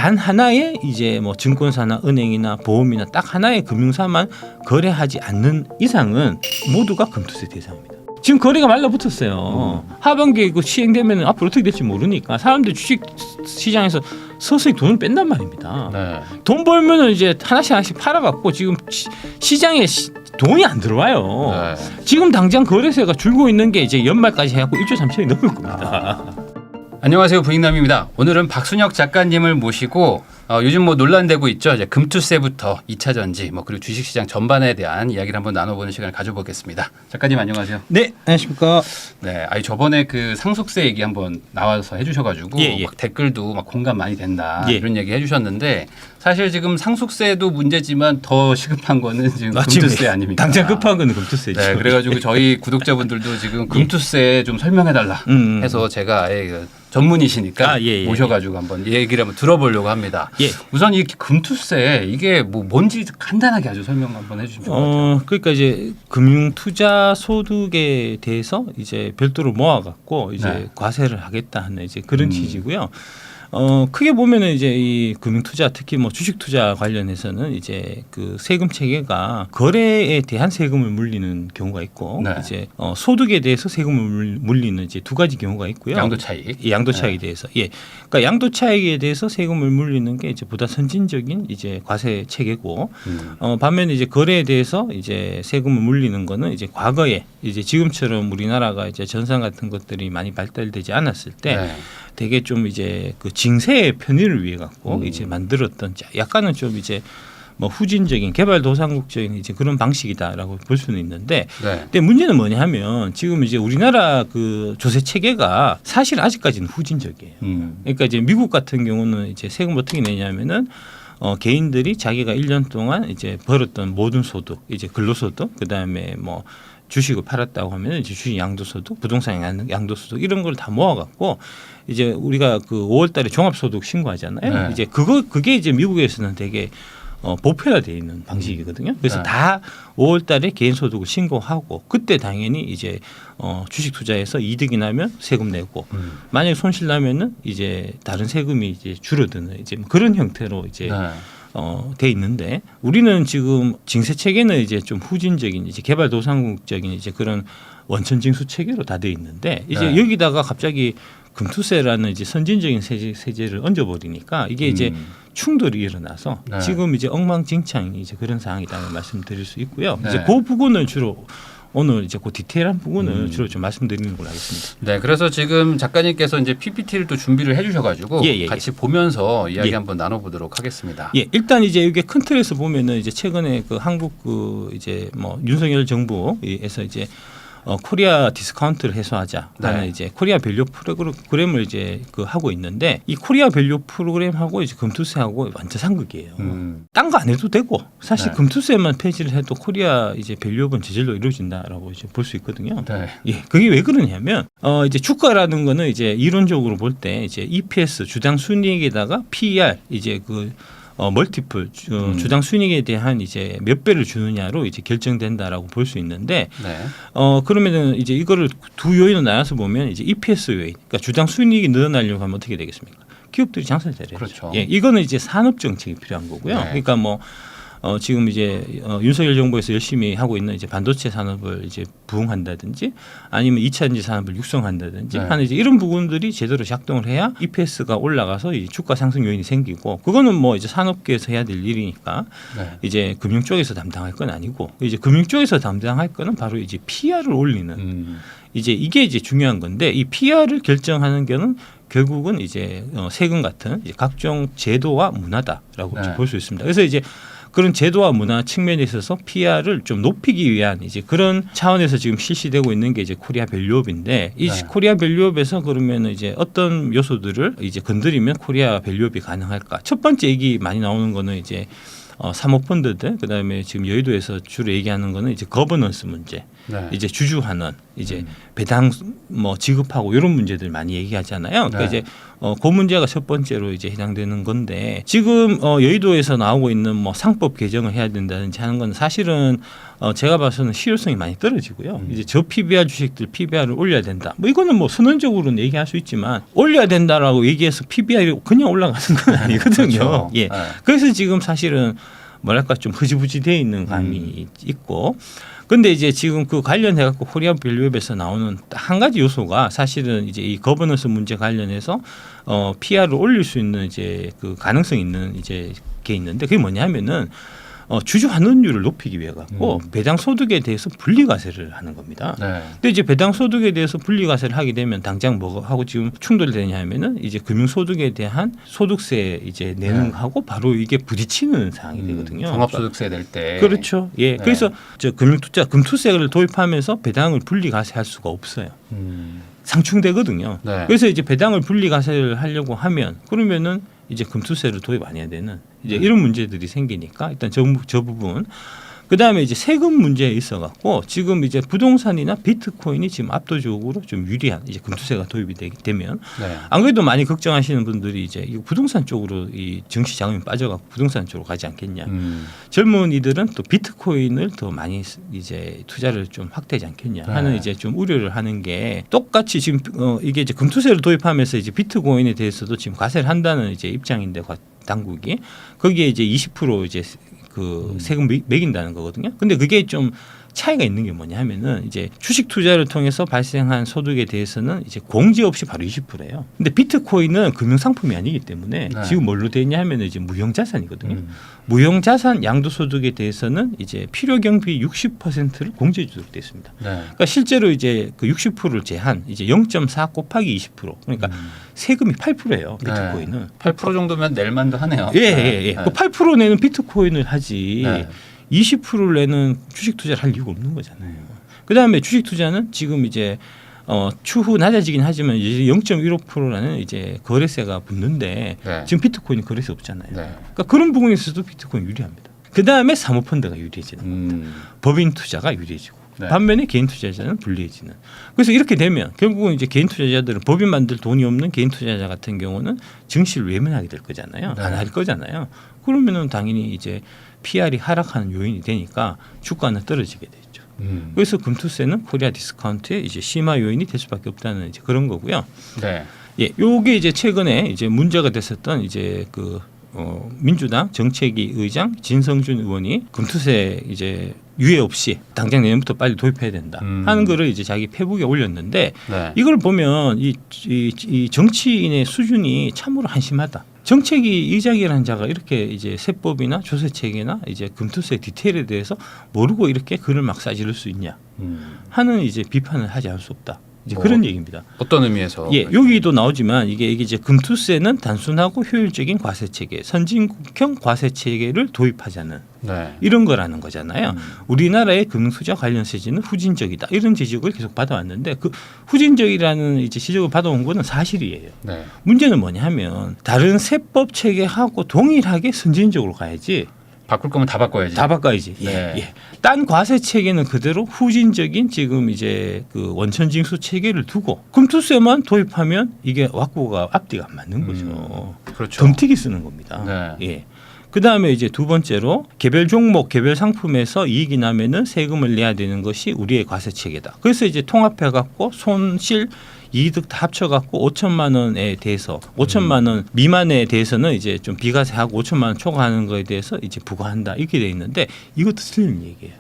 단 하나의 이제 뭐 증권사나 은행이나 보험이나 딱 하나의 금융사만 거래하지 않는 이상은 모두가 금투세 대상입니다. 지금 거래가 말라붙었어요. 하반기에 이거 시행되면 앞으로 어떻게 될지 모르니까 사람들 주식 시장에서 서서히 돈을 뺀단 말입니다. 네. 돈 벌면은 이제 하나씩 팔아갖고 지금 시장에 돈이 안 들어와요. 네. 지금 당장 거래세가 줄고 있는 게 이제 연말까지 해갖고 1조 3천이 넘을 겁니다. 안녕하세요, 부익남입니다. 오늘은 박순혁 작가님을 모시고 요즘 뭐 논란되고 있죠. 이제 금투세부터 2차 전지, 뭐 그리고 주식시장 전반에 대한 이야기를 한번 나눠보는 시간을 가져보겠습니다. 작가님 안녕하세요. 네, 안녕하십니까. 네, 아니 저번에 그 상속세 얘기 한번 나와서 해주셔가지고 막 댓글도 막 공감 많이 된다 이런 얘기 해주셨는데 사실 지금 상속세도 문제지만 더 시급한 거는 지금 금투세 아닙니까? 당장 급한 거는 금투세죠. 네, 그래가지고 저희 구독자분들도 지금 금투세 좀 설명해달라 해서 제가 아예 전문이시니까 모셔가지고 한번 얘기를 한번 들어보려고 합니다. 우선 이 금투세 이게 뭐 뭔지 간단하게 아주 설명 한번 해주시면. 그러니까 이제 금융투자 소득에 대해서 이제 별도로 모아갖고 이제 과세를 하겠다 하는 이제 그런 취지고요. 크게 보면은 이제 이 금융투자 특히 뭐 주식투자 관련해서는 이제 그 세금 체계가 거래에 대한 세금을 물리는 경우가 있고 이제 소득에 대해서 세금을 물리는 이제 두 가지 경우가 있고요. 양도 차익. 양도 차익에 대해서 그러니까 양도 차익에 대해서 세금을 물리는 게 이제 보다 선진적인 이제 과세 체계고 반면에 이제 거래에 대해서 이제 세금을 물리는 거는 이제 과거에 이제 지금처럼 우리나라가 이제 전산 같은 것들이 많이 발달되지 않았을 때. 되게 좀 이제 그 징세의 편의를 위해 갖고 이제 만들었던 약간은 좀 이제 뭐 후진적인 개발도상국적인 이제 그런 방식이다라고 볼 수는 있는데, 근데 문제는 뭐냐하면 지금 이제 우리나라 그 조세 체계가 사실 아직까지는 후진적이에요. 그러니까 이제 미국 같은 경우는 이제 세금 어떻게 내냐면은 개인들이 자기가 1년 동안 이제 벌었던 모든 소득, 이제 근로소득, 그 다음에 뭐 주식을 팔았다고 하면 이제 주식 양도소득, 부동산 양도소득 이런 걸 다 모아갖고 이제 우리가 그 5월달에 종합소득 신고하잖아요. 이제 그게 이제 미국에서는 되게 보편화되어 있는 방식이거든요. 그래서 다 5월달에 개인소득을 신고하고 그때 당연히 이제 주식 투자해서 이득이 나면 세금 내고 만약 손실 나면은 이제 다른 세금이 이제 줄어드는 이제 그런 형태로 이제. 돼 있는데 우리는 지금 징세 체계는 이제 좀 후진적인 이제 개발도상국적인 이제 그런 원천 징수 체계로 다 돼 있는데 이제 여기다가 갑자기 금투세라는 이제 선진적인 세제를 얹어버리니까 이게 이제 충돌이 일어나서 지금 이제 엉망진창 이제 그런 상황이라는 말씀드릴 수 있고요. 이제 그 부분을 주로 오늘 이제 그 디테일한 부분을 주로 좀 말씀드리는 걸로 하겠습니다. 네, 그래서 지금 작가님께서 이제 PPT를 또 준비를 해주셔가지고 같이 보면서 이야기 한번 나눠보도록 하겠습니다. 일단 이제 이게 큰 틀에서 보면은 이제 최근에 그 한국 그 이제 뭐 윤석열 정부에서 이제 코리아 디스카운트를 해소하자라는 이제 코리아 밸류 프로그램을 이제 그 하고 있는데 이 코리아 밸류 프로그램하고 이제 금투세하고 완전 상극이에요. 딴 거 안 해도 되고 사실 금투세만 폐지를 해도 코리아 이제 밸류업은 저절로 이루어진다라고 이제 볼 수 있거든요. 그게 왜 그러냐면 이제 주가라는 거는 이제 이론적으로 볼 때 이제 EPS 주당 순이익에다가 PER 이제 그 멀티플 주당 순이익에 대한 이제 몇 배를 주느냐로 이제 결정된다라고 볼 수 있는데 그러면은 이제 이거를 두 요인을 나눠서 보면 이제 EPS 요인, 그러니까 주당 순이익이 늘어나려고 하면 어떻게 되겠습니까? 기업들이 장사를 잘해야죠. 이거는 이제 산업 정책이 필요한 거고요. 그러니까 뭐 지금 이제 윤석열 정부에서 열심히 하고 있는 이제 반도체 산업을 이제 부흥한다든지 아니면 2차전지 산업을 육성한다든지 하는 이제 이런 부분들이 제대로 작동을 해야 EPS가 올라가서 이 주가 상승 요인이 생기고 그거는 뭐 이제 산업계에서 해야 될 일이니까 이제 금융 쪽에서 담당할 건 아니고 이제 금융 쪽에서 담당할 거는 바로 이제 PR을 올리는 이제 이게 이제 중요한 건데 이 PR을 결정하는 게는 결국은 이제 세금 같은 이제 각종 제도와 문화다라고 볼 수 있습니다. 그래서 이제 그런 제도와 문화 측면에 있어서 PR을 좀 높이기 위한 이제 그런 차원에서 지금 실시되고 있는 게 이제 코리아 밸류업인데 이 코리아 밸류업에서 그러면 이제 어떤 요소들을 이제 건드리면 코리아 밸류업이 가능할까? 첫 번째 얘기 많이 나오는 거는 이제 사모펀드들 그다음에 지금 여의도에서 주로 얘기하는 거는 이제 거버넌스 문제, 이제 주주환원 이제 배당 뭐 지급하고 이런 문제들 많이 얘기하잖아요. 그러니까 이제 그 문제가 첫 번째로 이제 해당되는 건데 지금 여의도에서 나오고 있는 뭐 상법 개정을 해야 된다든지 하는 건 사실은 제가 봐서는 실효성이 많이 떨어지고요. 이제 저 PBR 주식들 PBR을 올려야 된다. 뭐 이거는 뭐 선언적으로는 얘기할 수 있지만 올려야 된다라고 얘기해서 PBR이 그냥 올라가는 건 아니거든요. 그렇죠. 예. 그래서 지금 사실은 뭐랄까 좀 흐지부지 돼 있는 감이 있고. 근데 이제 지금 그 관련해 갖고 코리아 밸류업에서 나오는 딱 한 가지 요소가 사실은 이제 이 거버넌스 문제 관련해서 PR을 올릴 수 있는 이제 그 가능성이 있는 이제 게 있는데 그게 뭐냐면은 주주 환원율을 높이기 위해 갖고 배당 소득에 대해서 분리 과세를 하는 겁니다. 네. 근데 이제 배당 소득에 대해서 분리 과세를 하게 되면 당장 뭐 하고 지금 충돌이 되냐면은 이제 금융 소득에 대한 소득세 이제 내는 하고 바로 이게 부딪히는 상황이 되거든요. 종합소득세 낼 때. 그렇죠. 예. 네. 그래서 저 금융투자 금투세를 도입하면서 배당을 분리 과세할 수가 없어요. 상충되거든요. 네. 그래서 이제 배당을 분리 과세를 하려고 하면 그러면은 이제 금투세를 도입 안 해야 되는 이제 이런 문제들이 생기니까 일단 저 부분 그다음에 이제 세금 문제에 있어 갖고 지금 이제 부동산이나 비트코인이 지금 압도적으로 좀 유리한 이제 금투세가 도입이 되면 안 그래도 많이 걱정하시는 분들이 이제 이 부동산 쪽으로 이 증시 자금이 빠져갖고 부동산 쪽으로 가지 않겠냐. 젊은이들은 또 비트코인을 더 많이 이제 투자를 좀 확대하지 않겠냐 하는 이제 좀 우려를 하는 게 똑같이 지금 이게 이제 금투세를 도입하면서 이제 비트코인에 대해서도 지금 과세를 한다는 이제 입장인데 당국이 거기에 이제 20% 이제 그 세금 매긴다는 거거든요. 근데 그게 좀 차이가 있는 게 뭐냐 하면은 이제 주식 투자를 통해서 발생한 소득에 대해서는 이제 공제 없이 바로 20%예요. 근데 비트코인은 금융 상품이 아니기 때문에 지금 뭘로 되어 있냐 하면은 이제 무형 자산이거든요. 무형 자산 양도소득에 대해서는 이제 필요 경비 60%를 공제 주도록 되어 있습니다. 그러니까 실제로 이제 그 60%를 제한 이제 0.4 곱하기 20% 그러니까 세금이 8%예요. 비트코인은 8% 정도면 낼 만도 하네요. 예. 그 8% 내는 비트코인을 하지 20%를 내는 주식 투자를 할 이유가 없는 거잖아요. 그다음에 주식 투자는 지금 이제 추후 낮아지긴 하지만 이제 0.15%라는 이제 거래세가 붙는데 지금 비트코인이 거래세 없잖아요. 그러니까 그런 부분에서도 비트코인 유리합니다. 그다음에 사모펀드가 유리해지는 겁니다. 법인 투자가 유리해지고 반면에 개인 투자자는 불리해지는. 그래서 이렇게 되면 결국은 이제 개인 투자자들은 법인 만들 돈이 없는 개인 투자자 같은 경우는 증시를 외면하게 될 거잖아요. 안 할 거잖아요. 그러면은 당연히 이제 PR이 하락하는 요인이 되니까 주가는 떨어지게 되죠. 그래서 금투세는 코리아 디스카운트의 이제 심화 요인이 될 수밖에 없다는 이제 그런 거고요. 예, 요게 이제 최근에 이제 문제가 됐었던 이제 그 민주당 정책위 의장 진성준 의원이 금투세 이제 유예 없이 당장 내년부터 빨리 도입해야 된다 하는 거를 이제 자기 페북에 올렸는데 이걸 보면 이 정치인의 수준이 참으로 한심하다. 정책위 의장이라는 자가 이렇게 이제 세법이나 조세책이나 이제 금투세 디테일에 대해서 모르고 이렇게 글을 막 싸지를 수 있냐 하는 이제 비판을 하지 않을 수 없다. 이제 그런 얘기입니다. 어떤 의미에서? 예, 여기도 나오지만 이게 이제 금투세는 단순하고 효율적인 과세 체계, 선진국형 과세 체계를 도입하자는 이런 거라는 거잖아요. 우리나라의 금융투자 관련 세제는 후진적이다 이런 지적을 계속 받아왔는데 그 후진적이라는 이제 지적을 받아온 거는 사실이에요. 문제는 뭐냐하면 다른 세법 체계하고 동일하게 선진적으로 가야지. 바꿀 거면 다 바꿔야지. 다 바꿔야지. 예. 딴 과세 체계는 그대로 후진적인 지금 이제 그 원천징수 체계를 두고 금투세만 도입하면 이게 왁구가 앞뒤가 안 맞는 거죠. 그렇죠. 덤튀기 쓰는 겁니다. 예. 그 다음에 이제 두 번째로 개별 종목, 개별 상품에서 이익이 나면은 세금을 내야 되는 것이 우리의 과세 체계다. 그래서 이제 통합해 갖고 손실 이득 다 합쳐갖고 5천만 원에 대해서 5천만 원 미만에 대해서는 이제 좀 비과세하고 5천만 원 초과하는 거에 대해서 이제 부과한다 이렇게 돼 있는데 이것도 틀린 얘기예요.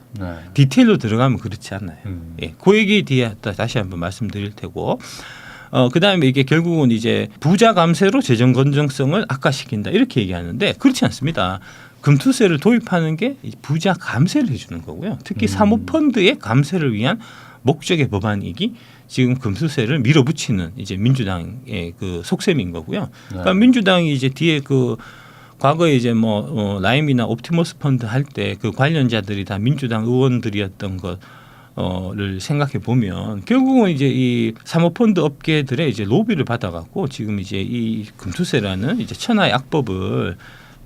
디테일로 들어가면 그렇지 않아요. 예, 그 얘기 뒤에 다시 한번 말씀드릴 테고. 그다음에 이게 결국은 이제 부자 감세로 재정 건전성을 악화시킨다 이렇게 얘기하는데 그렇지 않습니다. 금투세를 도입하는 게 부자 감세를 해주는 거고요. 특히 사모펀드의 감세를 위한 목적의 법안이기 지금 금투세를 밀어붙이는 이제 민주당의 그 속셈인 거고요. 그러니까 민주당이 이제 뒤에 그 과거에 이제 뭐 라임이나 옵티머스 펀드 할 때 그 관련자들이 다 민주당 의원들이었던 것을 생각해 보면 결국은 이제 이 사모펀드 업계들의 이제 로비를 받아갖고 지금 이제 이 금투세라는 이제 천하의 악법을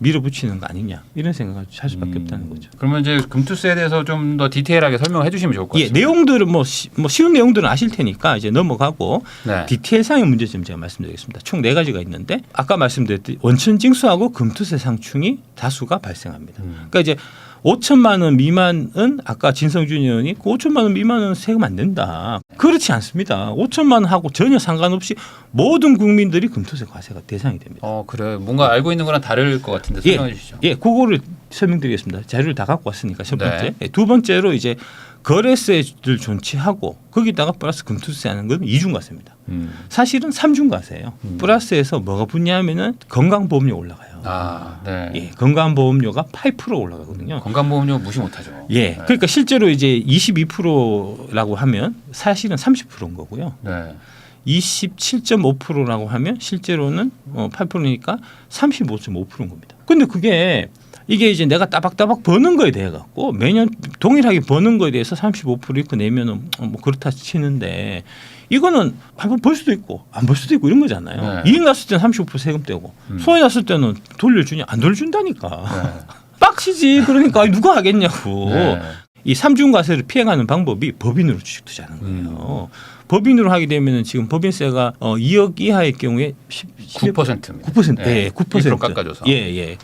밀어붙이는 거 아니냐 이런 생각을 할 수밖에 없다는 거죠. 그러면 이제 금투세에 대해서 좀 더 디테일하게 설명해 주시면 좋을 것 같습니다. 내용들은 뭐 쉬운 내용들은 아실 테니까 이제 넘어가고 네. 디테일상의 문제점 제가 말씀드리겠습니다. 총 4가지가 있는데 아까 말씀드렸듯이 원천징수하고 금투세 상충이 다수가 발생합니다. 그러니까 이제 5천만 원 미만은 아까 진성준 의원이 5천만 원 미만은 세금 안 낸다. 그렇지 않습니다. 5천만 원하고 전혀 상관없이 모든 국민들이 금투세 과세가 대상이 됩니다. 그래요. 뭔가 알고 있는 거랑 다를 것 같은데 설명해 주시죠. 그거를 설명드리겠습니다. 자료를 다 갖고 왔으니까 첫 번째. 네. 두 번째로 이제 거래세를 존치하고 거기다가 플러스 금투세 하는 건 이중과세입니다. 사실은 3중과세예요. 플러스에서 뭐가 붙냐면은 건강보험료 올라가요. 네. 건강보험료가 8% 올라가거든요. 건강보험료 무시 못하죠. 네. 그러니까 실제로 이제 22%라고 하면 사실은 30%인 거고요. 네. 27.5%라고 하면 실제로는 8%니까 35.5%인 겁니다. 근데 이게 이제 내가 따박따박 버는 거에 대해 갖고 매년 동일하게 버는 거에 대해서 35% 이렇게 내면은 뭐 그렇다 치는데 이거는 한번 벌 수도 있고 안 벌 수도 있고 이런 거잖아요. 네. 이익 났을 때는 35% 세금 떼고 손해 났을 때는 돌려주냐 안 돌려준다니까. 네. 빡치지. 그러니까 누가 하겠냐고. 네. 이 삼중과세를 피해가는 방법이 법인으로 주식 투자하는 거예요. 법인으로 하게 되면 지금 법인세가 2억 이하의 경우에 9%입니다. 9%. 네. 9% 깎아줘서. 예.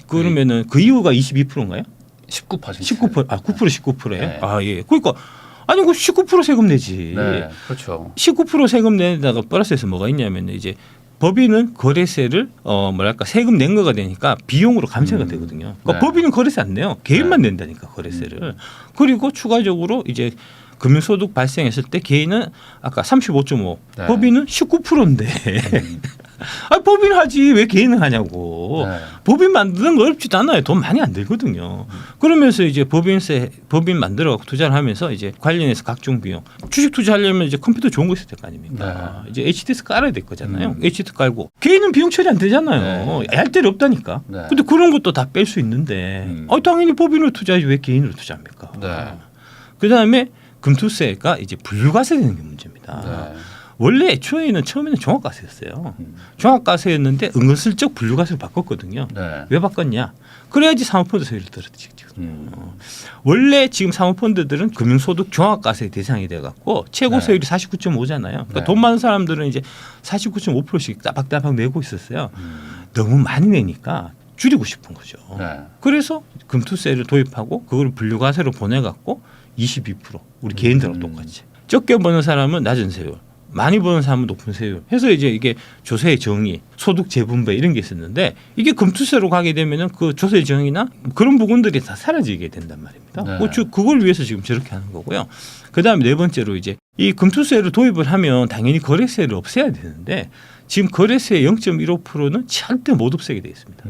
그러면은 그 이유가 22%인가요? 19%. 19%. 9% 19%예요? 네. 예. 그러니까 아니 그 19% 세금 내지. 네. 그렇죠. 19% 세금 내다가 플러스에서 뭐가 있냐면 이제 법인은 거래세를 세금 낸 거가 되니까 비용으로 감세가 되거든요. 그러니까 네. 법인은 거래세 안 내요. 개인만 낸다니까 거래세를. 그리고 추가적으로 이제 금융소득 발생했을 때 개인은 아까 35.5, 네. 법인은 19%인데 법인 하지 왜 개인은 하냐고. 네. 법인 만드는 거 어렵지도 않아요. 돈 많이 안 들거든요. 그러면서 이제 법인 만들어 투자를 하면서 이제 관련해서 각종 비용, 주식 투자하려면 이제 컴퓨터 좋은 거 있어야 될 거 아닙니까? 네. 이제 HDS 깔아야 될 거잖아요. HDS 깔고 개인은 비용 처리 안 되잖아요. 할 데리 없다니까. 네. 근데 그런 것도 다 뺄 수 있는데 당연히 법인으로 투자하지 왜 개인으로 투자합니까? 네. 그다음에 금투세가 이제 분류과세되는 게 문제입니다. 네. 원래 애초에는 처음에는 종합과세였어요. 종합과세였는데 은근슬쩍 분류과세로 바꿨거든요. 네. 왜 바꿨냐? 그래야지 사모펀드 세율을 떨어뜨리지. 원래 지금 사모펀드들은 금융소득 종합과세 대상이 돼갖고 최고 세율이 49.5잖아요. 그러니까 돈 많은 사람들은 이제 49.5%씩 따박따박 내고 있었어요. 너무 많이 내니까 줄이고 싶은 거죠. 네. 그래서 금투세를 도입하고 그걸 분류과세로 보내갖고 22% 우리 개인들하고 똑같이 적게 버는 사람은 낮은 세율, 많이 버는 사람은 높은 세율 해서 이제 이게 조세의 정의, 소득 재분배 이런 게 있었는데 이게 금투세로 가게 되면은 그 조세 정의나 그런 부분들이 다 사라지게 된단 말입니다. 네. 그걸 위해서 지금 저렇게 하는 거고요. 그다음에 네 번째로 이제 이 금투세를 도입을 하면 당연히 거래세를 없애야 되는데 지금 거래세의 0.15%는 절대 못 없애게 되어 있습니다.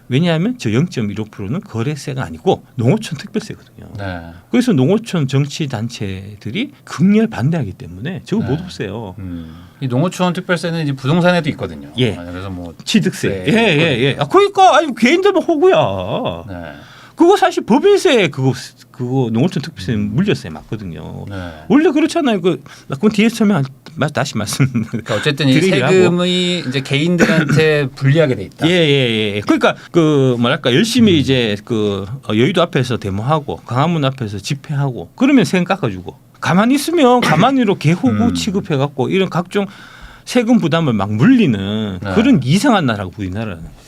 왜냐하면 저 0.15%는 거래세가 아니고 농어촌 특별세거든요. 네. 그래서 농어촌 정치 단체들이 극렬 반대하기 때문에 저거 못 없애요. 이 농어촌 특별세는 이제 부동산에도 있거든요. 예. 그래서 뭐 취득세. 예. 그러니까 아니 개인들만 호구야. 네. 그거 사실 법인세 그거 농어촌 특별세 물려세 맞거든요. 네. 원래 그렇잖아요. 그건 뒤에서 설명 다시 말씀. 그러니까 어쨌든 이 세금이 이제 개인들한테 불리하게 돼 있다. 예. 그러니까 열심히 이제 여의도 앞에서 데모하고 강화문 앞에서 집회하고 그러면 세금 깎아주고 가만히 있으면 가만히로 개호구 취급해갖고 이런 각종 세금 부담을 막 물리는 그런 이상한 나라가 우리나라는.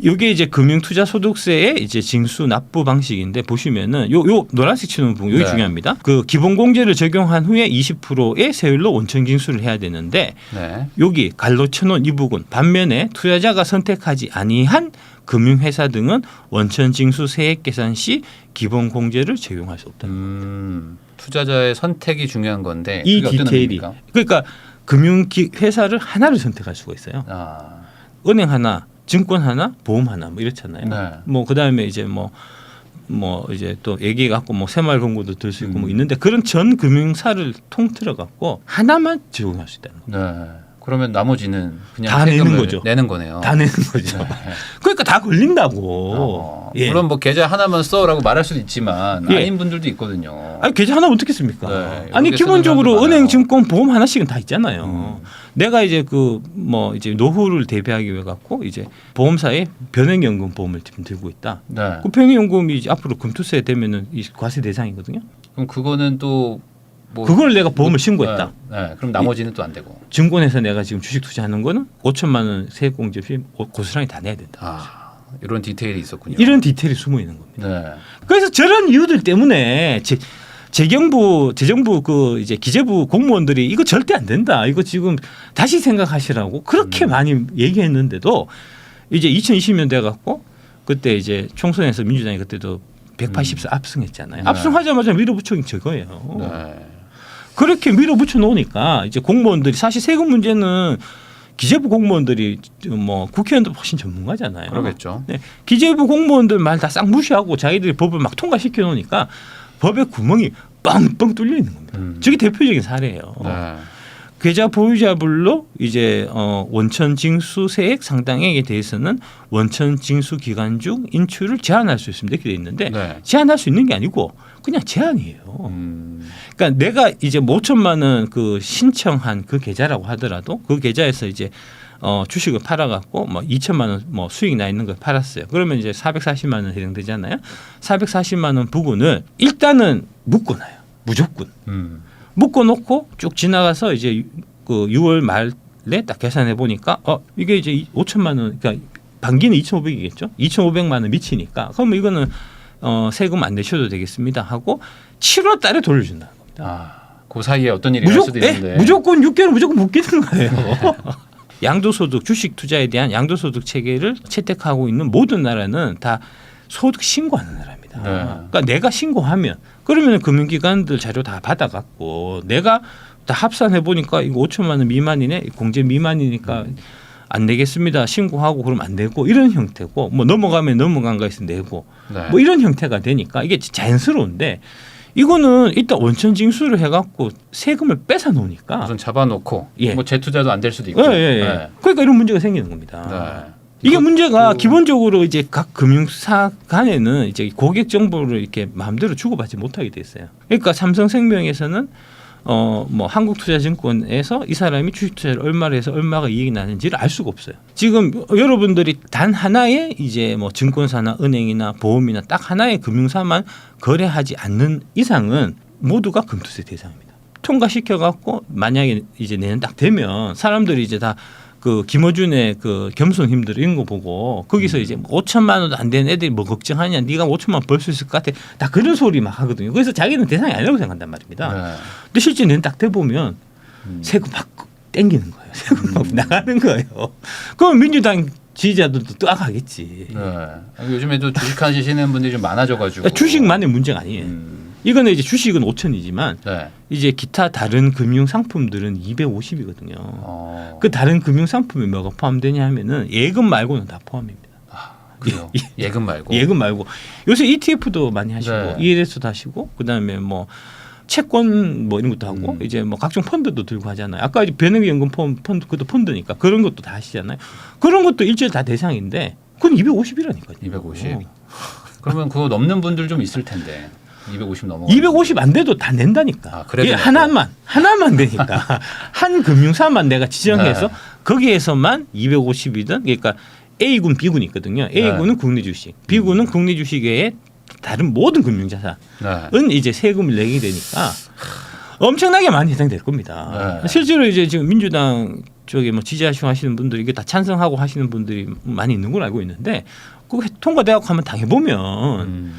이게 이제 금융투자소득세의 이제 징수 납부 방식인데 보시면은 요 노란색 치는 부분 여기 중요합니다. 그 기본공제를 적용한 후에 20%의 세율로 원천징수를 해야 되는데 여기 갈로 쳐놓은 이 부분 반면에 투자자가 선택하지 아니한 금융회사 등은 원천징수 세액 계산 시 기본공제를 적용할 수 없다. 투자자의 선택이 중요한 건데 이 디테일이 그러니까 금융회사를 하나를 선택할 수가 있어요. 은행 하나. 증권 하나, 보험 하나 뭐 이렇잖아요. 네. 뭐 그다음에 이제 뭐 이제 또 얘기해 갖고 뭐 새마을금고도 들 수 있고 뭐 있는데 그런 전 금융사를 통틀어 갖고 하나만 적용할 수 있다는 거예요. 네. 그러면 나머지는 그냥 다 내는 거죠. 내는 거네요. 다 내는 거죠. 네. 그러니까 다 걸린다고. 예. 물론 뭐 계좌 하나만 써라고 말할 수도 있지만 예. 아닌 분들도 있거든요. 아니 계좌 하나 어떻게 씁니까? 네, 아니 기본적으로 은행, 많아요. 증권, 보험 하나씩은 다 있잖아요. 내가 이제 그 뭐 이제 노후를 대비하기 위해 갖고 이제 보험사에 변액연금 보험을 지금 들고 있다. 네. 그 변액연금이 이제 앞으로 금투세 되면은 이 과세 대상이거든요. 그럼 그거는 또 뭐 그걸 내가 보험을 신고했다. 네. 그럼 나머지는 또 안 되고. 증권에서 내가 지금 주식 투자하는 거는 5천만 원 세액공제 없이 고스란히 다 내야 된다. 아, 이런 디테일이 있었군요. 이런 디테일이 숨어 있는 겁니다. 네. 그래서 저런 이유들 때문에 재정부 그 이제 기재부 공무원들이 이거 절대 안 된다. 이거 지금 다시 생각하시라고 그렇게 많이 얘기했는데도 이제 2020년 돼 갖고 그때 이제 총선에서 민주당이 그때도 180석 압승했잖아요. 네. 압승하자마자 밀어붙인 저거예요. 네. 그렇게 밀어붙여 놓으니까 이제 공무원들이 사실 세금 문제는 기재부 공무원들이 뭐 국회의원도 훨씬 전문가잖아요. 그러겠죠. 네. 기재부 공무원들 말 다 싹 무시하고 자기들이 법을 막 통과시켜 놓으니까 법의 구멍이 빵빵 뚫려 있는 겁니다. 저게 대표적인 사례예요. 네. 계좌 보유자별로 이제 원천 징수 세액 상당액에 대해서는 원천 징수 기간 중 인출을 제한할 수 있습니다. 이렇게 돼 있는데 네. 제한할 수 있는 게 아니고 그냥 제한이에요. 그러니까 내가 이제 5천만 원 그 신청한 그 계좌라고 하더라도 그 계좌에서 이제 주식을 팔아갖고 뭐 2천만 원 뭐 수익 나 있는 걸 팔았어요. 그러면 이제 440만 원 해당되잖아요. 440만 원 부분을 일단은 묶어놔요. 무조건. 묶어놓고 쭉 지나가서 이제 그 6월 말에 딱 계산해 보니까 이게 이제 5천만 원, 그러니까 반기는 2,500이겠죠. 2,500만 원 미치니까 그러면 이거는 세금 안 내셔도 되겠습니다 하고 7월 달에 돌려준다는 겁니다. 아, 그 사이에 어떤 일이 날 수도 있는데. 무조건 6개월 무조건 묶이는 거예요. 양도소득 주식 투자에 대한 양도소득 체계를 채택하고 있는 모든 나라는 다 소득 신고하는 나라입니다. 네. 그러니까 내가 신고하면 그러면 금융기관들 자료 다 받아갖고 내가 다 합산해 보니까 이거 5천만 원 미만이네 공제 미만이니까 안 내겠습니다 신고하고 그러면 안 되고 이런 형태고 뭐 넘어가면 넘어간 거 있으면 내고 네. 뭐 이런 형태가 되니까 이게 자연스러운데 이거는 일단 원천 징수를 해갖고 세금을 뺏어 놓으니까 우선 잡아놓고 예. 뭐 재투자도 안 될 수도 있고. 네. 그러니까 이런 문제가 생기는 겁니다. 네. 이게 문제가 기본적으로 이제 각 금융사 간에는 이제 고객 정보를 이렇게 마음대로 주고받지 못하게 돼 있어요. 그러니까 삼성생명에서는 뭐 한국투자증권에서 이 사람이 주식 투자를 얼마를 해서 얼마가 이익이 나는지를 알 수가 없어요. 지금 여러분들이 단 하나의 이제 뭐 증권사나 은행이나 보험이나 딱 하나의 금융사만 거래하지 않는 이상은 모두가 금투세 대상입니다. 통과시켜 갖고 만약에 이제 내년 딱 되면 사람들이 이제 다 그 김어준의 그 겸손 힘들 이런 거 보고 거기서 이제 5천만 원도 안 되는 애들이 뭐 걱정하냐 네가 5천만 원 벌 수 있을 것 같아 다 그런 소리 막 하거든요. 그래서 자기는 대상이 아니라고 생각한단 말입니다. 네. 근데 실제 내년 딱 돼 보면 세금 막 땡기는 거예요. 세금 막 나가는 거예요. 그럼 민주당 지지자들도 떠가겠지. 네. 요즘에도 주식하시는 분들이 좀 많아져가지고. 주식만의 문제가 아니에요. 이거는 이제 주식은 5천이지만 네. 이제 기타 다른 금융 상품들은 250이거든요. 그 다른 금융 상품이 뭐가 포함되냐 하면은 예금 말고는 다 포함입니다. 그래요. 예금 말고. 예금 말고 요새 ETF도 많이 하시고 네. ELS도 하시고 그다음에 뭐 채권 뭐 이런 것도 하고 이제 뭐 각종 펀드도 들고 하잖아요. 아까 이제 변액연금 펀드 그것도 펀드니까 그런 것도 다 하시잖아요. 그런 것도 일절 다 대상인데 그건 250이라니까요. 250. 그러면 그거 넘는 분들 좀 있을 텐데. 250 넘어. 250 안 돼도 다 낸다니까. 그래도 하나만 되니까 한 금융사만 내가 지정해서 네. 거기에서만 250이든 그러니까 A군, B군이 있거든요. A군은 국내 주식, B군은 국내 주식 외에 다른 모든 금융자산은 이제 세금을 내게 되니까 엄청나게 많이 해당될 겁니다. 실제로 이제 지금 민주당 쪽에 뭐 지지하시는 분들이 이게 다 찬성하고 하시는 분들이 많이 있는 걸 알고 있는데 그거 통과되고 하면 당해보면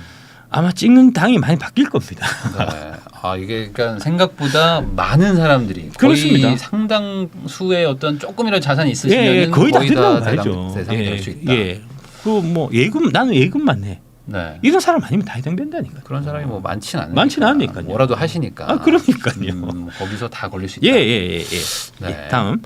아마 찍는 당이 많이 바뀔 겁니다. 네. 아 이게 그러니까 생각보다 많은 사람들이 그렇습니다. 거의 상당수의 어떤 조금이라도 자산이 있으시면 거의 다 된다고 봐야죠. 대상이 될 수 있다. 그 뭐 예금 나는 예금만 해. 네. 이런 사람 아니면 다 해당된다니까. 그런 사람이 뭐 많지는 않으니까. 많지는 않으니까요. 뭐라도 하시니까. 그러니까요. 거기서 다 걸릴 수 있다. 예. 네. 다음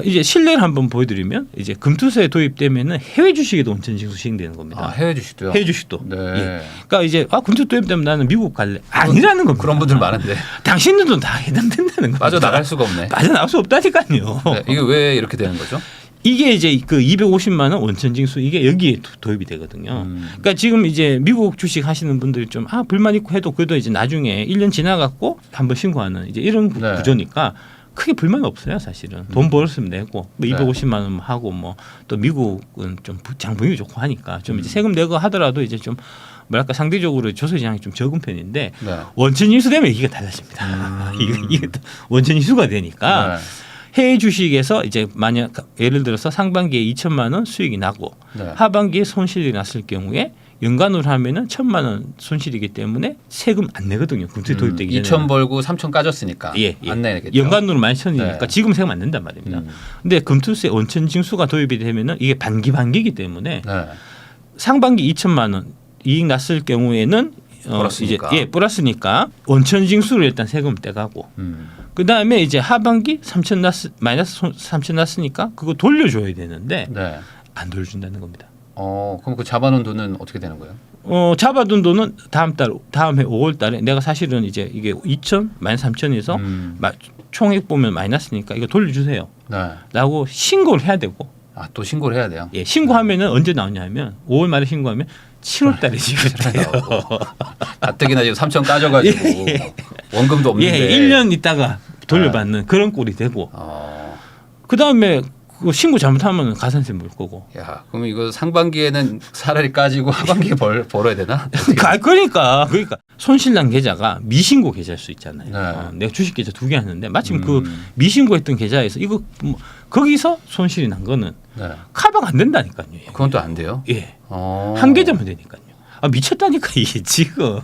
이제 실내를 한번 보여드리면 이제 금투세 도입되면은 해외 주식에도 원천징수 시행되는 겁니다. 아, 해외 주식도요? 해외 주식도. 네. 예. 그러니까 이제 금투 도입되면 나는 미국 갈래. 아니라는 겁니다. 그런 분들 많은데. 당신들도 다 해당된다는 거죠. 빠져나갈 수가 없네. 빠져나갈 수 없다니까요. 네. 이게 왜 이렇게 되는 거죠? 이게 이제 그 250만 원 원천징수 이게 여기에 도입이 되거든요. 그러니까 지금 이제 미국 주식 하시는 분들이 좀 불만 있고 해도 그래도 이제 나중에 1년 지나갖고 한번 신고하는 이제 이런 네. 구조니까 크게 불만 없어요, 사실은. 돈 벌었으면 내고 뭐 250만 원 하고 뭐 또 미국은 좀 장분위기 좋고 하니까 좀 이제 세금 내고 하더라도 이제 좀 뭐랄까 상대적으로 조세 지장이 좀 적은 편인데 네. 원천징수 되면 이게 달라집니다. 이게 또 원천징수가 되니까. 네. 해외 주식에서 이제 만약 예를 들어서 상반기에 2천만 원 수익이 나고 네. 하반기에 손실이 났을 경우에 연간으로 하면은 1,000만 원 손실이기 때문에 세금 안 내거든요. 금투세 도입되기 전에. 2천 벌고 3천 까졌으니까 예. 안 내겠죠. 연간으로 11,000이니까 네. 지금 세금 안 낸단 말입니다. 근데 금투세 원천징수가 도입이 되면은 이게 반기이기 때문에 네. 상반기 2천만 원 이익 났을 경우에는 플러스니까. 이제 플러스니까 원천징수로 일단 세금 떼가고 그 다음에 이제 하반기 3천 마이너스 3천 났으니까 그거 돌려줘야 되는데 네. 안 돌려준다는 겁니다. 그럼 그 잡아놓은 돈은 어떻게 되는 거예요? 잡아둔 돈은 다음 해 5월 달에 내가 사실은 이제 이게 2천 마이너스 3천에서 총액 보면 마이너스니까 이거 돌려주세요. 네. 라고 신고를 해야 되고. 또 신고를 해야 돼요? 예, 신고하면은 언제 나오냐 하면 5월 말에 신고하면 7월 달에 지급돼요. 가뜩이나 지금 3천 까져가지고 원금도 없는데. 1년 있다가 돌려받는 그런 꼴이 되고. 그 다음에 그 신고 잘못하면 가산세 물 거고. 야, 그럼 이거 상반기에는 차라리 까지고 하반기에 벌어야 되나? 그러니까 손실난 계좌가 미신고 계좌일 수 있잖아요. 네. 내가 주식 계좌 2개 하는데 마침 그 미신고했던 계좌에서 이거 뭐 거기서 손실이 난 거는 네. 커버가 안 된다니까요. 그건 또 안 돼요? 예. 한 계좌면 되니까요. 미쳤다니까 이게 지금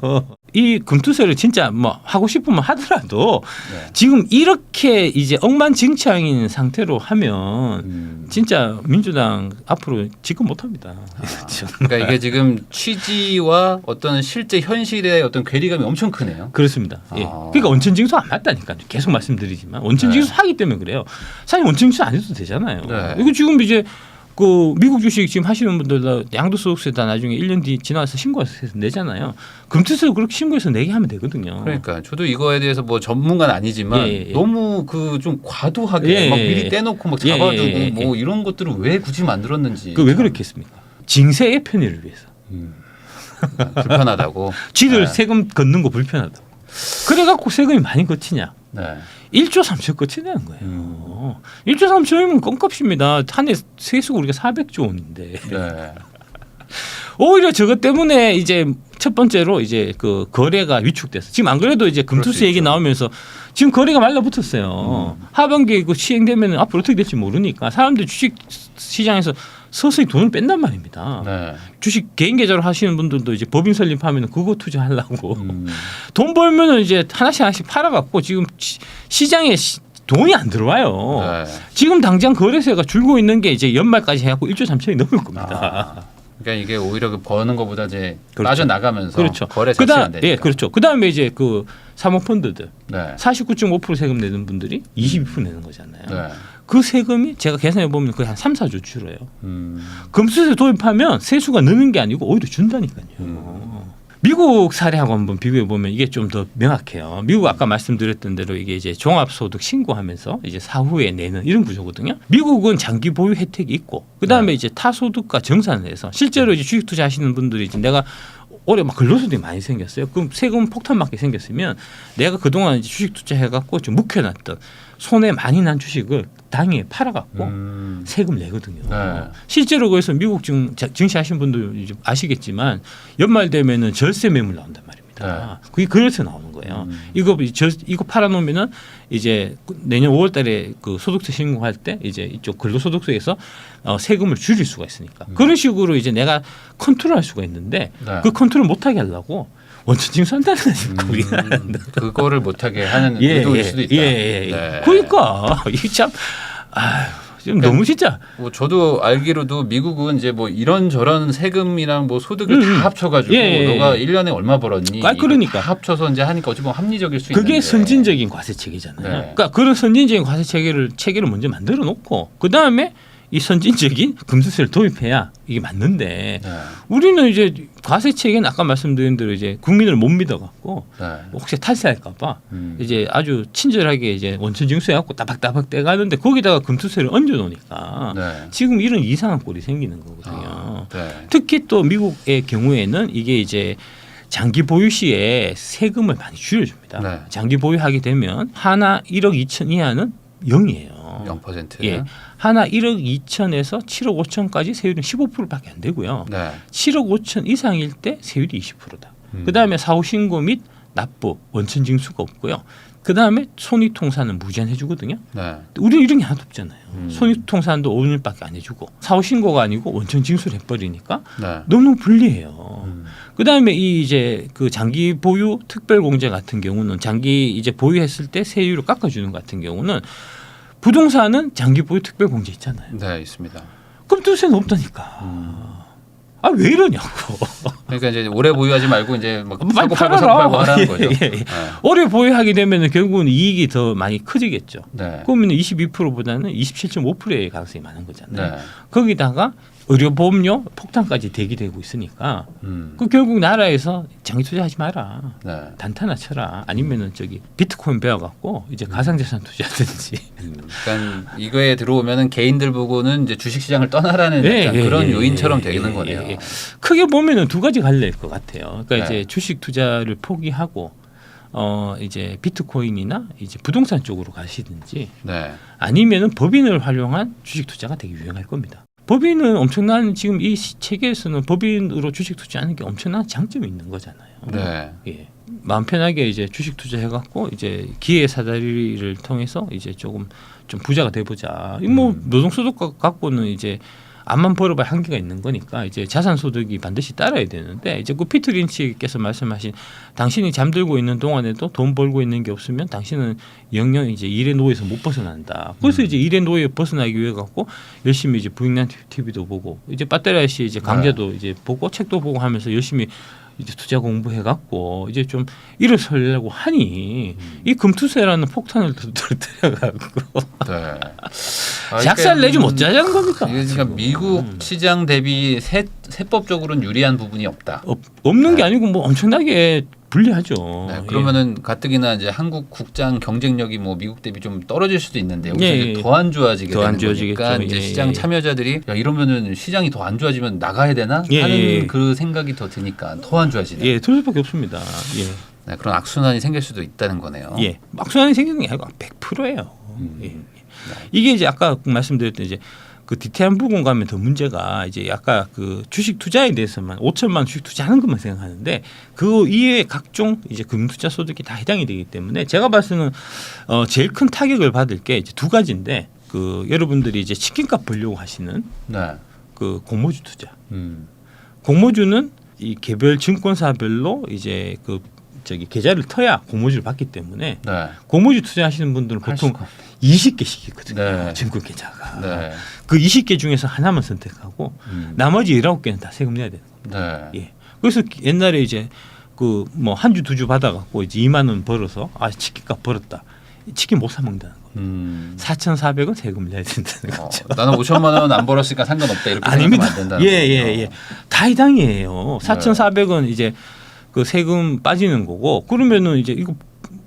이 금투세를 진짜 뭐 하고 싶으면 하더라도 네. 지금 이렇게 이제 엉망진창인 상태로 하면 진짜 민주당 앞으로 집권 못합니다. 그러니까 이게 지금 취지와 어떤 실제 현실의 어떤 괴리감이 엄청 크네요. 그렇습니다. 예. 그러니까 원천징수 안 맞다니까요. 계속 말씀드리지만 원천징수 네. 하기 때문에 그래요. 사실 원천징수 안 해도 되잖아요. 네. 이거 지금 이제 그 미국 주식 지금 하시는 분들 양도소득세 다 나중에 1년 뒤 지나서 신고해서 내잖아요. 금투세로 그렇게 신고해서 내게 하면 되거든요. 그러니까 저도 이거에 대해서 뭐 전문가는 아니지만 너무 그 좀 과도하게 막 미리 떼놓고 막 잡아두고 뭐 이런 것들을 왜 굳이 만들었는지. 왜 그렇겠습니까? 징세의 편의를 위해서. 불편하다고. 쥐들 세금 걷는 거 불편하다고. 그래갖고 세금이 많이 거치냐? 네. 1조 3천 거치냐는 거예요. 1조 3천이면 껌값입니다. 한 해 세수가 우리가 400조 원인데. 네. 오히려 저것 때문에 이제 첫 번째로 이제 그 거래가 위축돼서 지금 안 그래도 이제 금투세 얘기 나오면서 지금 거래가 말라붙었어요. 하반기에 그 시행되면 앞으로 어떻게 될지 모르니까 사람들 주식 시장에서 서서히 돈을 뺀단 말입니다. 네. 주식 개인 계좌로 하시는 분들도 이제 법인 설립하면 그거 투자하려고 돈 벌면은 이제 하나씩 팔아갖고 지금 시장에 돈이 안 들어와요. 네. 지금 당장 거래세가 줄고 있는 게 이제 연말까지 해갖고 1조 3천이 넘을 겁니다. 그러니까 이게 오히려 그 버는 것보다 이제 그렇죠. 빠져나가면서 그렇죠. 거래 자체가 안 되니까. 예, 그렇죠. 그다음에 이제 그 사모펀드들 네. 49.5% 세금 내는 분들이 22% 내는 거잖아요. 네. 그 세금이 제가 계산해 보면 거의 한 3, 4조 줄어요. 금수세 도입하면 세수가 느는 게 아니고 오히려 준다니까요. 미국 사례하고 한번 비교해 보면 이게 좀 더 명확해요. 미국 아까 말씀드렸던 대로 이게 이제 종합소득 신고하면서 이제 사후에 내는 이런 구조거든요. 미국은 장기 보유 혜택이 있고 그다음에 이제 타소득과 정산을 해서 실제로 이제 주식 투자하시는 분들이 이제 내가 올해 막 근로소득이 많이 생겼어요. 그럼 세금 폭탄 맞게 생겼으면 내가 그동안 이제 주식 투자해갖고 좀 묵혀놨던 손해 많이 난 주식을 당일에 팔아갖고 세금 내거든요. 네. 실제로 그래서 미국 증시하신 분들 이제 아시겠지만 연말 되면은 절세 매물 나온단 말입니다. 그게 그래서 나오는 거예요. 이거 팔아놓으면은 이제 내년 5월달에 그 소득세 신고할 때 이제 이쪽 근로소득세에서 세금을 줄일 수가 있으니까 그런 식으로 이제 내가 컨트롤할 수가 있는데 그 컨트롤 못하게 하려고 원천징수 한다는 거지. 우리나라는 그거를 못하게 하는 의도일 수도 있다. 네. 그러니까 이게 참 지금 너무 진짜. 뭐 저도 알기로도 미국은 이제 뭐 이런 저런 세금이랑 뭐 소득을 다 합쳐가지고 너가 1년에 얼마 벌었니? 그러니까 다 합쳐서 이제 하니까 어찌 보면 합리적일 수 있는데. 그게 선진적인 과세 체계잖아요. 그러니까 그런 선진적인 과세 체계를 먼저 만들어 놓고 그 다음에 이 선진적인 금수세를 도입해야 이게 맞는데 우리는 이제 과세 체계는 아까 말씀드린 대로 이제 국민을 못 믿어갖고 혹시 탈세할까봐 이제 아주 친절하게 이제 원천 징수해갖고 따박따박 떼가는데 거기다가 금수세를 얹어 놓으니까 지금 이런 이상한 꼴이 생기는 거거든요. 특히 또 미국의 경우에는 이게 이제 장기 보유 시에 세금을 많이 줄여줍니다. 장기 보유하게 되면 하나 1억 2천 이하는 0이에요. 0%. 예. 하나 1억 2천에서 7억 5천까지 세율은 15%밖에 안 되고요. 7억 5천 이상일 때 세율이 20%다. 그다음에 사후 신고 및 납부 원천 징수가 없고요. 그다음에 손익통산은 무제한 해주거든요. 우리는 이런 게 하나도 없잖아요. 손익통산도 5년밖에 안 해주고 사후 신고가 아니고 원천 징수를 해버리니까 너무 불리해요. 그다음에 이 이제 그 장기 보유 특별공제 같은 경우는 장기 이제 보유했을 때 세율을 깎아주는 것 같은 경우는 부동산은 장기 보유 특별공제 있잖아요. 네, 있습니다. 그럼 투세는 없다니까. 아, 왜 이러냐고. 그러니까 이제 오래 보유하지 말고 이제 막 사고 팔고 하라는 거죠. 오래 보유하게 되면 결국은 이익이 더 많이 커지겠죠. 그러면 22%보다는 27.5%의 가능성이 많은 거잖아요. 거기다가 의료보험료 폭탄까지 대기되고 있으니까 그 결국 나라에서 장기 투자하지 마라. 단타나 쳐라. 아니면은 저기 비트코인 배워갖고 이제 가상자산 투자하든지. 그러니까 이거에 들어오면은 개인들 보고는 이제 주식시장을 떠나라는 그런 요인처럼 되는 거네요. 크게 보면은 두 가지 갈래일 것 같아요. 그러니까 이제 주식 투자를 포기하고 이제 비트코인이나 이제 부동산 쪽으로 가시든지 아니면은 법인을 활용한 주식 투자가 되게 유행할 겁니다. 법인은 엄청난 지금 이 체계에서는 법인으로 주식 투자하는 게 엄청난 장점이 있는 거잖아요. 예. 마음 편하게 이제 주식 투자해갖고 이제 기회 사다리를 통해서 이제 조금 좀 부자가 돼보자. 뭐 노동소득 갖고는 이제 암만 벌어봐야 한계가 있는 거니까 이제 자산소득이 반드시 따라야 되는데 이제 그 피터 린치께서 말씀하신 당신이 잠들고 있는 동안에도 돈 벌고 있는 게 없으면 당신은 영영 이제 일의 노예에서 못 벗어난다. 그래서 이제 일의 노예 벗어나기 위해 갖고 열심히 이제 부익난 TV도 보고 이제 빠떼라 씨 이제 강좌도 이제 보고 책도 보고 하면서 열심히 이제 투자 공부해 갖고 이제 좀 일어서려고 하니 이 금투세라는 폭탄을 들여갖고 작살 내지 못하자는 겁니까? 그러니까 미국 시장 대비 세법적으로는 유리한 부분이 없다. 없는 게 아니고 뭐 엄청나게 불리하죠. 그러면은 가뜩이나 이제 한국 국장 경쟁력이 뭐 미국 대비 좀 떨어질 수도 있는데 여기서 더 안 좋아지게 되는 거니까 이제 시장 참여자들이 야 이러면은 시장이 더 안 좋아지면 나가야 되나 하는 그 생각이 더 드니까 더 안 좋아지네. 그럴 수밖에 없습니다. 그런 악순환이 생길 수도 있다는 거네요. 악순환이 생기는 게 아니고 100%예요. 이게 이제 아까 말씀드렸던 이제 그 디테일한 부분 가면 더 문제가 이제 아까 그 주식 투자에 대해서만 5천만 원 주식 투자하는 것만 생각하는데 그 이외에 각종 이제 금융투자 소득이 다 해당이 되기 때문에 제가 봤을 때는 제일 큰 타격을 받을 게 이제 두 가지인데 그 여러분들이 이제 치킨값 벌려고 하시는 그 공모주 투자. 공모주는 이 개별 증권사별로 이제 그 저기 계좌를 터야 공모주를 받기 때문에 공모주 투자하시는 분들은 보통 20개씩 있거든요. 증권 계좌가. 그 20개 중에서 하나만 선택하고 나머지 19개는 다 세금 내야 되는 겁니다. 그래서 옛날에 이제 그 뭐 한 주 두 주 받아갖고 이제 2만 원 벌어서 치킨값 벌었다. 치킨 못 사 먹는다는 겁니다. 4,400원 세금 내야 된다는 거죠. 나는 5천만 원 안 벌었으니까 상관없다 이렇게 생각하면 안 된다는 거죠. 다 해당이에요. 4,400원 이제 그 세금 빠지는 거고 그러면은 이제 이거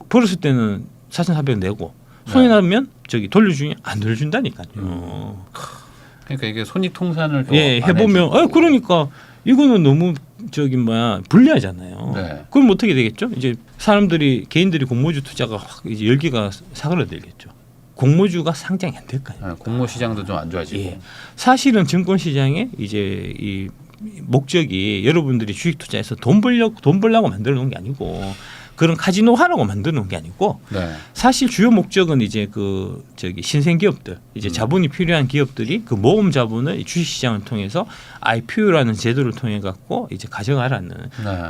벌었을 때는 4,400원 내고 손해 나면 저기 돌려주냐 안 돌려준다니까요. 그러니까 이게 손익통산을 해보면 그러니까 이거는 너무 저기 불리하잖아요. 그럼 어떻게 되겠죠? 이제 사람들이 개인들이 공모주 투자가 확 이제 열기가 사그라들겠죠. 공모주가 상장이 안 될 거예요. 공모 시장도 좀 안 좋아지고. 사실은 증권 시장에 이제 이 목적이 여러분들이 주식 투자해서 돈 벌려고 만들어 놓은 게 아니고 그런 카지노 하라고 만들어 놓은 게 아니고 사실 주요 목적은 이제 그 저기 신생 기업들 이제 자본이 필요한 기업들이 그 모금 자본을 주식 시장을 통해서 IPO라는 제도를 통해 갖고 이제 가져가라는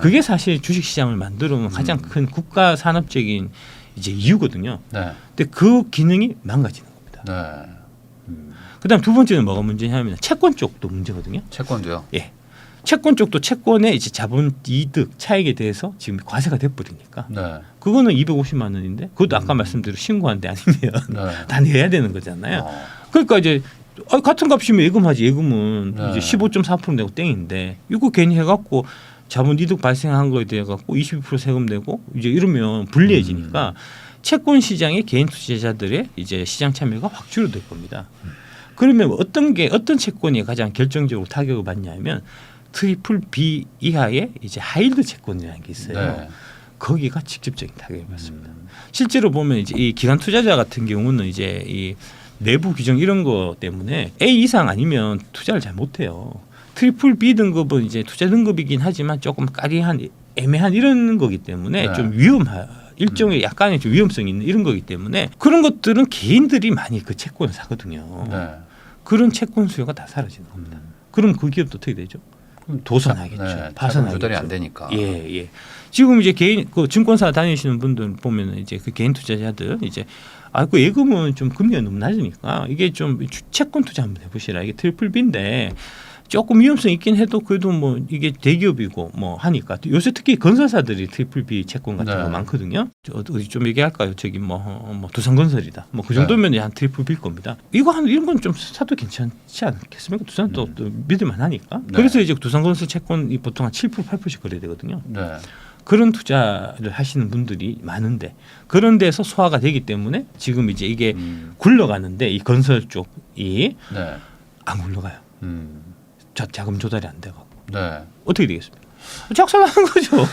그게 사실 주식 시장을 만들어 놓은 가장 큰 국가 산업적인 이제 이유거든요. 근데 그 기능이 망가지는 겁니다. 그다음 두 번째는 뭐가 문제냐면 채권 쪽도 문제거든요. 채권도요? 예. 채권 쪽도 채권의 이제 자본 이득 차익에 대해서 지금 과세가 돼버리니까 네. 그거는 250만 원인데 그것도 아까 말씀드린 신고한 데 아니면 네. 다 내야 되는 거잖아요. 그러니까 이제 같은 값이면 예금하지 예금은 네. 이제 15.4% 내고 땡인데 이거 괜히 해갖고 자본 이득 발생한 거에 대해 갖고 22% 세금 내고 이제 이러면 불리해지니까 채권 시장의 개인 투자자들의 이제 시장 참여가 확 줄어들 겁니다. 그러면 어떤 채권이 가장 결정적으로 타격을 받냐면 트리플 B 이하의 이제 하이힐드 채권이라는 게 있어요. 네. 거기가 직접적인 타격을 받습니다. 실제로 보면 이제 이 기관 투자자 같은 경우는 이제 이 내부 규정 이런 거 때문에 A 이상 아니면 투자를 잘 못해요. 트리플 B 등급은 이제 투자 등급이긴 하지만 조금 까리한 애매한 이런 거기 때문에 네. 좀 일종의 약간의 좀 위험성이 있는 이런 거기 때문에 그런 것들은 개인들이 많이 그 채권을 사거든요. 네. 그런 채권 수요가 다 사라지는 겁니다. 그럼 그 기업도 어떻게 되죠? 도산하겠죠. 네. 파산하겠죠. 조달이 안 되니까. 예, 예. 지금 이제 개인 그 증권사 다니시는 분들 보면 이제 그 개인 투자자들 이제 그 예금은 좀 금리가 너무 낮으니까 이게 좀 채권 투자 한번 해보시라. 이게 트리플 B인데 조금 위험성 있긴 해도 그래도 뭐 이게 대기업이고 뭐 하니까 요새 특히 건설사들이 트리플 B 채권 같은 네. 거 많거든요. 어디 좀 얘기할까요? 저기 뭐 두산건설이다. 뭐 그 정도면 한 트리플 B일 겁니다. 이런 건 좀 사도 괜찮지 않겠습니까? 두산 또 믿을만 하니까. 네. 그래서 이제 두산건설 채권이 보통 한 7% 8%씩 거래되거든요. 네. 그런 투자를 하시는 분들이 많은데 그런 데서 소화가 되기 때문에 지금 이제 이게 굴러가는데 이 건설 쪽이 네. 안 굴러가요. 자금 조달이 안 돼가고 네. 어떻게 되겠습니까? 작살나는 거죠.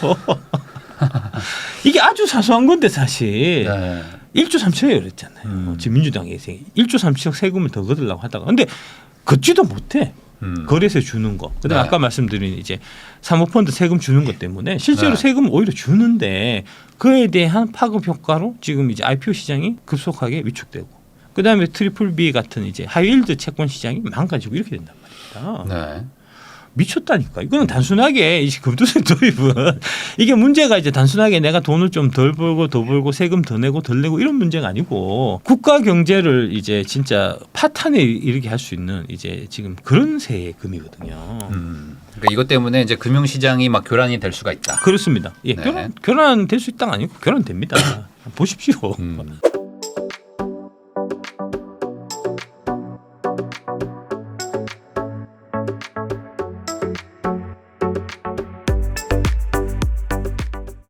이게 아주 사소한 건데 사실 네. 1조 3천억이 그랬잖아요. 지금 민주당이 1조 3천억 세금을 더 거두려고 하다가 근데 걷지도 못해. 거래세 주는 거. 그다음에 네. 아까 말씀드린 이제 사모펀드 세금 주는 것 때문에 실제로 네. 세금 오히려 주는데 그에 대한 파급 효과로 지금 이제 IPO 시장이 급속하게 위축되고 그다음에 트리플 B 같은 이제 하이힐드 채권 시장이 망가지고 이렇게 된단 말입니다. 네. 미쳤다니까. 이거는 단순하게 이 금투세 도입은 이게 문제가 이제 단순하게 내가 돈을 좀 덜 벌고 더 벌고 세금 더 내고 덜 내고 이런 문제가 아니고 국가 경제를 이제 진짜 파탄에 이르게 할 수 있는 이제 지금 그런 세금이거든요. 그러니까 이것 때문에 이제 금융시장이 막 교란이 될 수가 있다. 그렇습니다. 예, 네. 교란 될 수 있다가 아니고 교란됩니다. 보십시오.